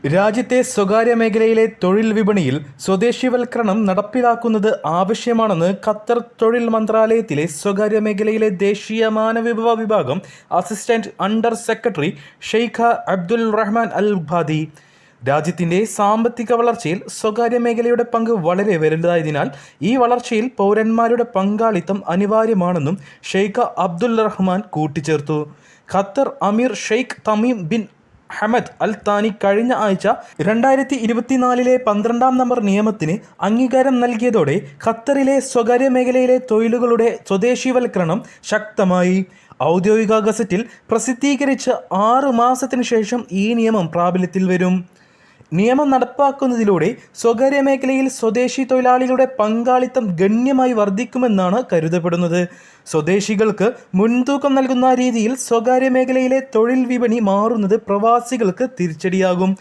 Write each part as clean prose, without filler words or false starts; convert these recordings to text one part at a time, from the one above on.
രാജ്യത്തെ സ്വകാര്യ മേഖലയിലെ തൊഴിൽ വിപണിയിൽ സ്വദേശിവൽക്കരണം നടപ്പിലാക്കുന്നത് ആവശ്യമാണെന്ന് ഖത്തർ തൊഴിൽ മന്ത്രാലയത്തിലെ സ്വകാര്യ മേഖലയിലെ ദേശീയ മാനവവിഭവ വിഭാഗം assistant under secretary Sheikha Abdul Rahman Al Qadi. രാജ്യത്തിൻ്റെ സാമ്പത്തിക വളർച്ചയിൽ സ്വകാര്യ മേഖലയുടെ പങ്ക് വളരെ വലുതായതിനാൽ ഈ വളർച്ചയിൽ പൗരന്മാരുടെ പങ്കാളിത്തം അനിവാര്യമാണെന്നും ഷെയ്ഖ അബ്ദുൽ റഹ്മാൻ കൂട്ടിച്ചേർത്തു. ഖത്തർ അമീർ Sheikh Tamim bin Hamad Al താനി കഴിഞ്ഞ ആഴ്ച 2024 12-ാം നമ്പർ നിയമത്തിന് അംഗീകാരം നൽകിയതോടെ ഖത്തറിലെ സ്വകാര്യ മേഖലയിലെ തൊഴിലുകളുടെ സ്വദേശിവൽക്കരണം ശക്തമായി. ഔദ്യോഗിക ഗസറ്റിൽ പ്രസിദ്ധീകരിച്ച 6 മാസത്തിനു ശേഷം ഈ നിയമം പ്രാബല്യത്തിൽ വരും. നിയമം നടപ്പാക്കുന്നതിലൂടെ സ്വകാര്യ മേഖലയിൽ സ്വദേശി തൊഴിലാളികളുടെ പങ്കാളിത്തം ഗണ്യമായി വർദ്ധിക്കുമെന്നാണ് കരുതപ്പെടുന്നത്. സ്വദേശികൾക്ക് മുൻതൂക്കം നൽകുന്ന രീതിയിൽ സ്വകാര്യ മേഖലയിലെ തൊഴിൽ വിപണി മാറുന്നത് പ്രവാസികൾക്ക് തിരിച്ചടിയാകും.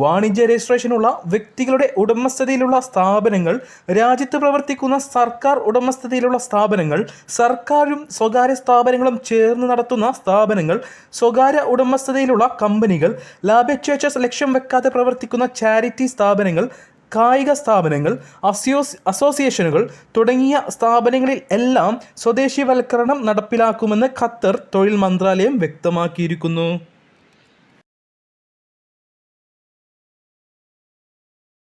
വാണിജ്യ രജിസ്ട്രേഷനുള്ള വ്യക്തികളുടെ ഉടമസ്ഥതയിലുള്ള സ്ഥാപനങ്ങൾ, രാജ്യത്ത് പ്രവർത്തിക്കുന്ന സർക്കാർ ഉടമസ്ഥതയിലുള്ള സ്ഥാപനങ്ങൾ, സർക്കാരും സ്വകാര്യ സ്ഥാപനങ്ങളും ചേർന്ന് നടത്തുന്ന സ്ഥാപനങ്ങൾ, സ്വകാര്യ ഉടമസ്ഥതയിലുള്ള കമ്പനികൾ, ലാഭേച്ഛ ലക്ഷ്യം വെക്കാതെ പ്രവർത്തിക്കുന്ന ചാരിറ്റി സ്ഥാപനങ്ങൾ, കായിക സ്ഥാപനങ്ങൾ, അസോസിയേഷനുകൾ തുടങ്ങിയ സ്ഥാപനങ്ങളിൽ എല്ലാം സ്വദേശിവൽക്കരണം നടപ്പിലാക്കുമെന്ന് ഖത്തർ തൊഴിൽ മന്ത്രാലയം വ്യക്തമാക്കിയിരിക്കുന്നു.